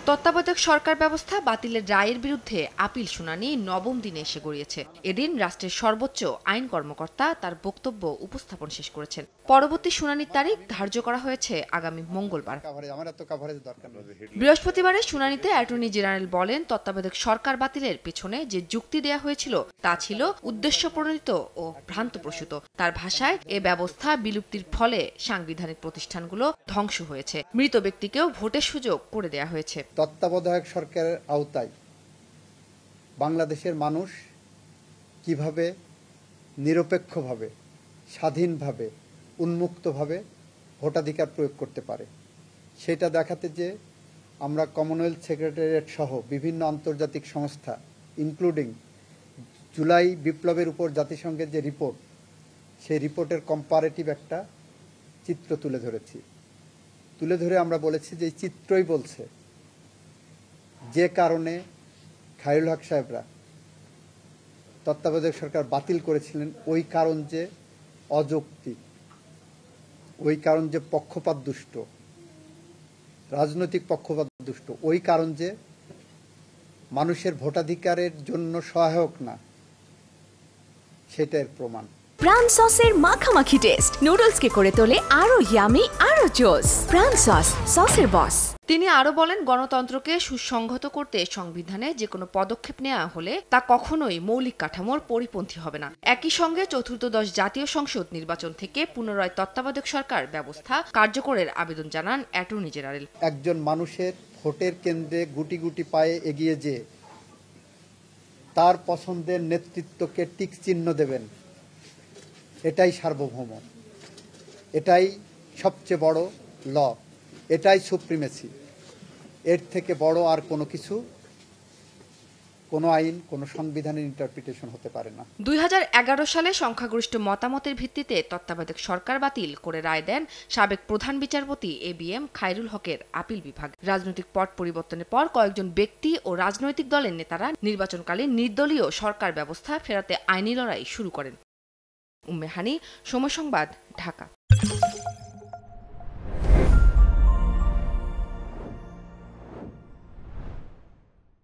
তত্ত্বাবধায়ক সরকার ব্যবস্থা বাতিলের রায়ের বিরুদ্ধে আপিল শুনানি নবম দিনে এসে গড়িয়েছে। এদিন রাষ্ট্রের সর্বোচ্চ আইন কর্মকর্তা তার বক্তব্য উপস্থাপন শেষ করেছেন। পরবর্তী শুনানির তারিখ ধার্য করা হয়েছে আগামী মঙ্গলবার। বৃহস্পতিবারের শুনানিতে অ্যাটর্নি জেনারেল বলেন, তত্ত্বাবধায়ক সরকার বাতিলের পেছনে যে যুক্তি দেয়া হয়েছিল তা ছিল উদ্দেশ্যপ্রণোদিত ও ভ্রান্তপ্রসূত। তার ভাষায়, এ ব্যবস্থা বিলুপ্তির ফলে সাংবিধানিক প্রতিষ্ঠানগুলো ধ্বংস হয়েছে, মৃত ব্যক্তিকেও ভোটের সুযোগ করে দেয়া হয়েছে। তত্ত্বাবধায়ক সরকারের আওতায় বাংলাদেশের মানুষ কিভাবে নিরপেক্ষভাবে, স্বাধীনভাবে, উন্মুক্তভাবে ভোটাধিকার প্রয়োগ করতে পারে সেটা দেখাতে যে আমরা কমনওয়েলথ সেক্রেটারিয়েট সহ বিভিন্ন আন্তর্জাতিক সংস্থা ইনক্লুডিং জুলাই বিপ্লবের উপর জাতিসংঘের যে রিপোর্ট, সেই রিপোর্টের কম্পারেটিভ একটা চিত্র তুলে ধরেছি। তুলে ধরে আমরা বলেছি যে এই চিত্রই বলছে যে কারণে খায়রুল হক সাহেবরা তত্ত্বাবধায়ক সরকার বাতিল করেছিলেন, ওই কারণ যে অযৌক্তিক, ওই কারণ যে পক্ষপাত দুষ্ট, রাজনৈতিক পক্ষপাত দুষ্ট, ওই কারণ যে মানুষের ভোটাধিকারের জন্য সহায়ক না, সেটার প্রমাণ। প্রাণ সসের মাখামাখি টেস্ট নুডলসকে করে তোলে আরো ইয়ামি, আরো জোস। প্রাণ সস, সসের বস। তিনি আরো বলেন, গণতন্ত্রকে সুসংহত করতে সংবিধানে যে কোনো পদক্ষেপ নেওয়া হলে তা কখনোই মৌলিক কাঠামোর পরিপন্থী হবে না। একই সঙ্গে চতুর্থদশ জাতীয় সংসদ নির্বাচন থেকে পুনরায় তত্ত্বাবধায়ক সরকার ব্যবস্থা কার্যকরের আবেদন জানান অ্যাটর্নি জেনারেল। একজন মানুষের ভোটের কেন্দ্রে গুটি গুটি পায়ে এগিয়ে যে তার পছন্দের নেতৃত্বকে টিক চিহ্ন দেবেন, এটাই সার্বভৌম, এটাই সবচেয়ে বড় ল, এটাই সুপ্রিমেসি। এর থেকে বড় আর কোনো কিছু, কোনো আইন, কোনো সংবিধানের ইন্টারপ্রিটেশন হতে পারে না। 2011 সালে সংখ্যাগরিষ্ঠ মতামতের ভিত্তিতে তত্ত্বাবধায়ক সরকার বাতিল করে রায় দেন সাবেক প্রধান বিচারপতি ABM খায়রুল হকের আপিল বিভাগ। রাজনৈতিক পট পরিবর্তনের পর কয়েকজন ব্যক্তি ও রাজনৈতিক দলের নেতারা নির্বাচনকালীন নির্দলীয় সরকার ব্যবস্থা ফেরাতে আইনি লড়াই শুরু করেন। উম্মে হানি, সময় সংবাদ, ঢাকা।